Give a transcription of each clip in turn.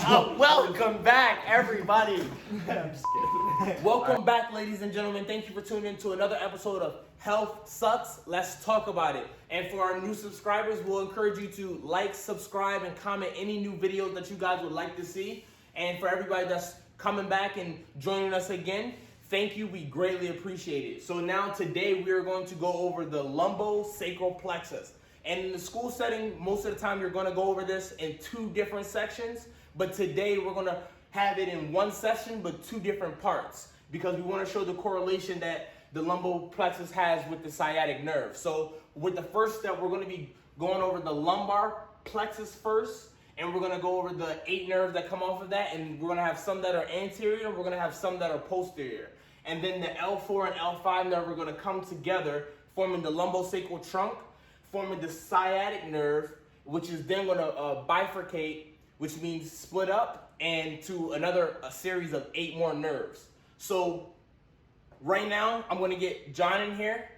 Welcome back, everybody. I'm just kidding. Welcome back, ladies and gentlemen. Thank you for tuning in to another episode of Health Sucks. Let's talk about it. And for our new subscribers, we'll encourage you to like, subscribe, and comment any new videos that you guys would like to see. And for everybody that's coming back and joining us again, thank you. We greatly appreciate it. So now today we are going to go over the lumbo-sacral plexus. And in the school setting, most of the time you're going to go over this in two different sections. But today we're going to have it in one session, but two different parts. Because we want to show the correlation that the lumbo-plexus has with the sciatic nerve. So with the first step, we're going to be going over the lumbar plexus first. And we're going to go over the 8 nerves that come off of that. And we're going to have some that are anterior. And we're going to have some that are posterior. And then the L4 and L5 nerve are going to come together, forming the lumbo-sacral trunk, forming the sciatic nerve, which is then going to bifurcate, which means split up, and to a series of 8 more nerves. So right now, I'm going to get John in here,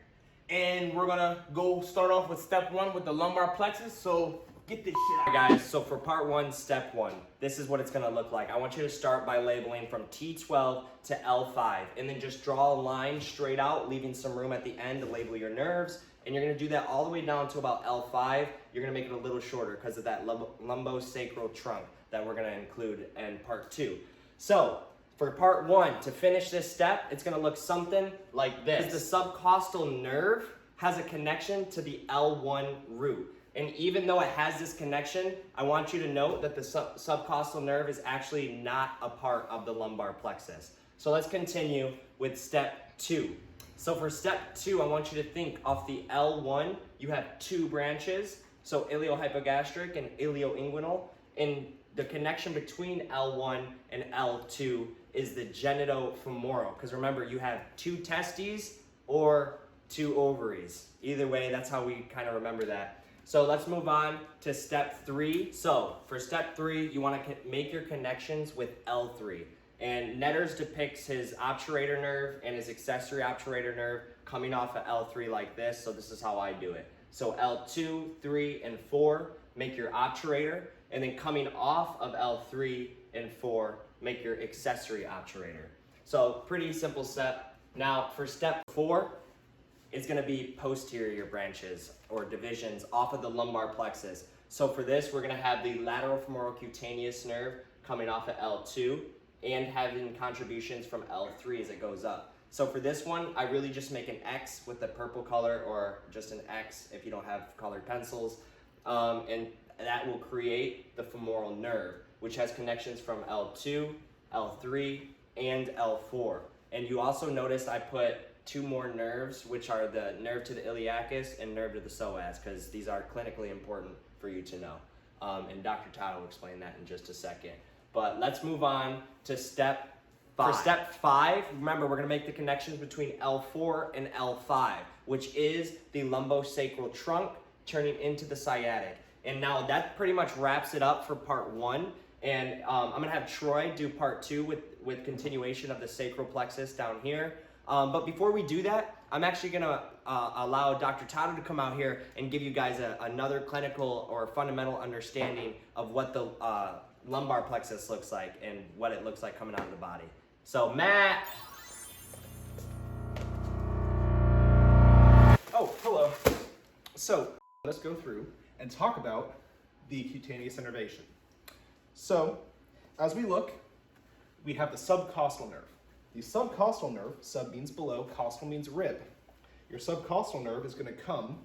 and we're going to go start off with step 1 with the lumbar plexus. So get this shit out. Guys, so for part 1, step 1, this is what it's gonna look like. I want you to start by labeling from T12 to L5, and then just draw a line straight out, leaving some room at the end to label your nerves. And you're gonna do that all the way down to about L5. You're gonna make it a little shorter because of that lumbo-sacral trunk that we're gonna include in part 2. So for part 1, to finish this step, it's gonna look something like this. The subcostal nerve has a connection to the L1 root. And even though it has this connection, I want you to note that the subcostal nerve is actually not a part of the lumbar plexus. So let's continue with step 2. So for step 2, I want you to think off the L1, you have 2 branches. So iliohypogastric and ilioinguinal. And the connection between L1 and L2 is the genitofemoral. Because remember, you have 2 testes or 2 ovaries. Either way, that's how we kind of remember that. So let's move on to step 3. So for step 3, you want to make your connections with L3. And Netters depicts his obturator nerve and his accessory obturator nerve coming off of L3 like this. So this is how I do it. So L2, 3, and 4, make your obturator. And then coming off of L3 and 4, make your accessory obturator. So pretty simple step. Now for step 4, it's going to be posterior branches or divisions off of the lumbar plexus. So for this, we're going to have the lateral femoral cutaneous nerve coming off of L2 and having contributions from L3 as it goes up. So for this one, I really just make an X with the purple color, or just an X if you don't have colored pencils. And that will create the femoral nerve, which has connections from L2, L3, and L4. And you also notice I put 2 more nerves, which are the nerve to the iliacus and nerve to the psoas, because these are clinically important for you to know. And Dr. Todd will explain that in just a second. But let's move on to step 5. For step 5, remember, we're going to make the connections between L4 and L5, which is the lumbosacral trunk turning into the sciatic. And now that pretty much wraps it up for part 1. And I'm going to have Troy do part 2 with continuation of the sacral plexus down here. But before we do that, I'm actually going to allow Dr. Tado to come out here and give you guys another clinical or fundamental understanding of what the lumbar plexus looks like and what it looks like coming out of the body. So, Matt! Oh, hello. So, let's go through and talk about the cutaneous innervation. So, as we look, we have the subcostal nerve. The subcostal nerve, sub means below, costal means rib. Your subcostal nerve is going to come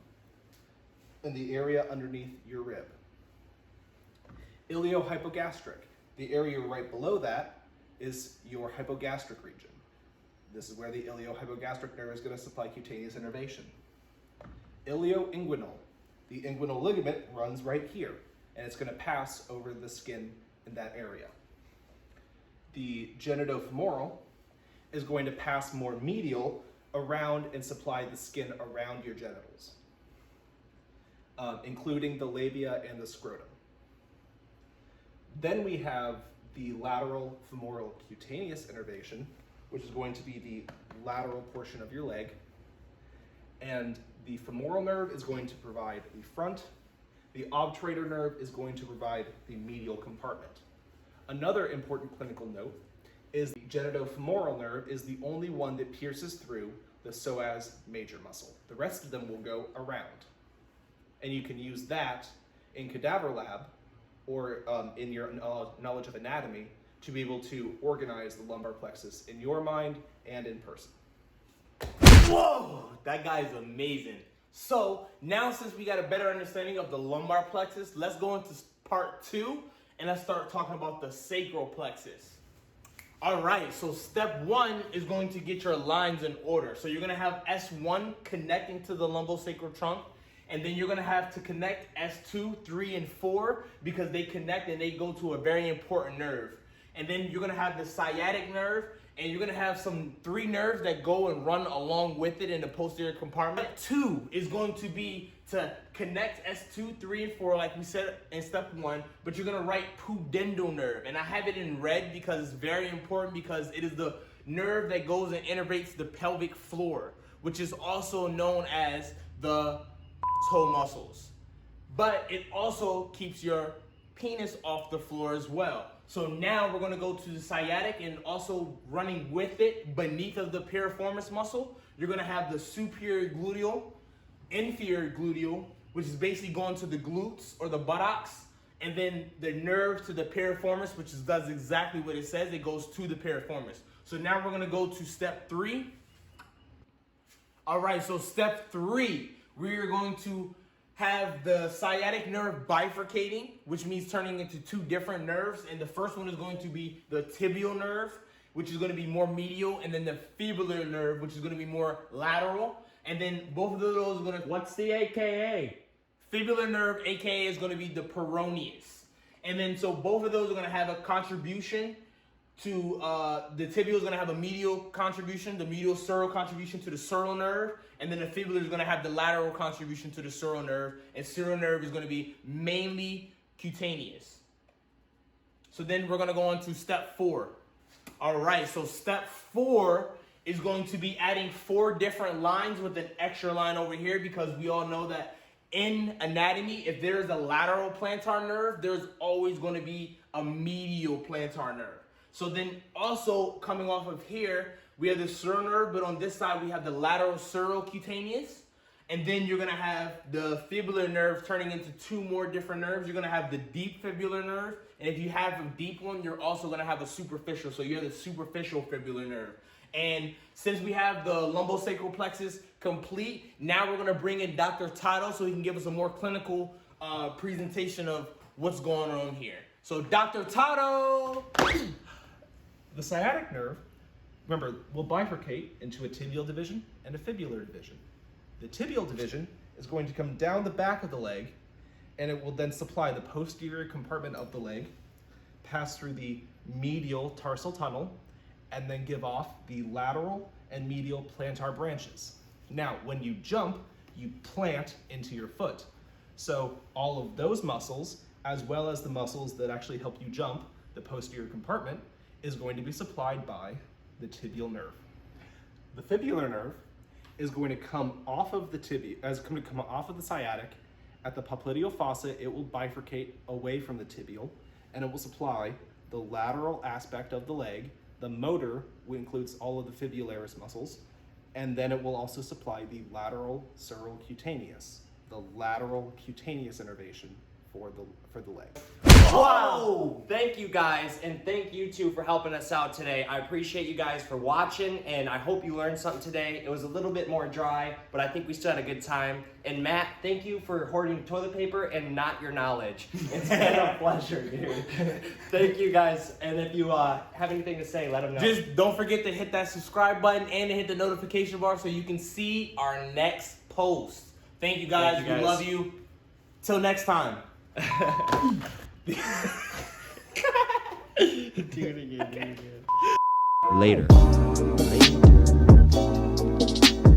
in the area underneath your rib. Iliohypogastric, the area right below that is your hypogastric region. This is where the iliohypogastric nerve is going to supply cutaneous innervation. Ilioinguinal, the inguinal ligament runs right here, and it's going to pass over the skin in that area. The genitofemoral is going to pass more medial around and supply the skin around your genitals, including the labia and the scrotum. Then we have the lateral femoral cutaneous innervation, which is going to be the lateral portion of your leg. And the femoral nerve is going to provide the front. The obturator nerve is going to provide the medial compartment. Another important clinical note is the genitofemoral nerve is the only one that pierces through the psoas major muscle. The rest of them will go around. And you can use that in cadaver lab or in your knowledge of anatomy to be able to organize the lumbar plexus in your mind and in person. Whoa, that guy's amazing. So now since we got a better understanding of the lumbar plexus, let's go into part 2 and let's start talking about the sacral plexus. All right, so step 1 is going to get your lines in order. So you're gonna have S1 connecting to the lumbosacral trunk, and then you're gonna have to connect S2, 3, and 4 because they connect and they go to a very important nerve. And then you're gonna have the sciatic nerve, and you're gonna have some 3 nerves that go and run along with it in the posterior compartment. Step 2 is going to be to connect S2, 3, and 4 like we said in step 1, but you're gonna write pudendal nerve. And I have it in red because it's very important because it is the nerve that goes and innervates the pelvic floor, which is also known as the toe muscles. But it also keeps your penis off the floor as well. So now we're gonna go to the sciatic, and also running with it beneath of the piriformis muscle, you're gonna have the superior gluteal, inferior gluteal, which is basically going to the glutes or the buttocks, and then the nerve to the piriformis, which does exactly what it says, it goes to the piriformis. So now we're gonna go to step 3. All right, so step 3, we are going to have the sciatic nerve bifurcating, which means turning into 2 different nerves. And the first one is going to be the tibial nerve, which is going to be more medial, and then the fibular nerve, which is going to be more lateral. And then both of those are going to... What's the AKA? Fibular nerve, AKA, is going to be the peroneus. And then so both of those are going to have a contribution to, the tibial is going to have a medial contribution, the medial sural contribution to the sural nerve, and then the fibular is going to have the lateral contribution to the sural nerve, and sural nerve is going to be mainly cutaneous. So then we're going to go on to step 4. All right, so step 4 is going to be adding 4 different lines with an extra line over here, because we all know that in anatomy, if there is a lateral plantar nerve, there's always going to be a medial plantar nerve. So then also coming off of here, we have the sural nerve, but on this side we have the lateral sural cutaneous. And then you're gonna have the fibular nerve turning into 2 more different nerves. You're gonna have the deep fibular nerve, and if you have a deep one, you're also gonna have a superficial. So you have the superficial fibular nerve. And since we have the lumbosacral plexus complete, now we're gonna bring in Dr. Tato so he can give us a more clinical presentation of what's going on here. So Dr. Tato! The sciatic nerve, remember, will bifurcate into a tibial division and a fibular division. The tibial division is going to come down the back of the leg, and it will then supply the posterior compartment of the leg, pass through the medial tarsal tunnel, and then give off the lateral and medial plantar branches. Now, when you jump, you plant into your foot. So all of those muscles, as well as the muscles that actually help you jump, the posterior compartment, is going to be supplied by the tibial nerve. The fibular nerve is going to come off of the sciatic. At the popliteal fossa, it will bifurcate away from the tibial, and it will supply the lateral aspect of the leg. The motor includes all of the fibularis muscles, and then it will also supply the lateral sural cutaneous, the lateral cutaneous innervation for the leg. Wow! Thank you guys, and thank you too for helping us out today. I appreciate you guys for watching, and I hope you learned something today. It was a little bit more dry, but I think we still had a good time. And Matt, thank you for hoarding toilet paper and not your knowledge. It's been a pleasure, dude. Thank you guys, and if you have anything to say, let them know. Just don't forget to hit that subscribe button and to hit the notification bar so you can see our next post. Thank you guys. Thank you guys. We love you. Till next time. Do it again. Later.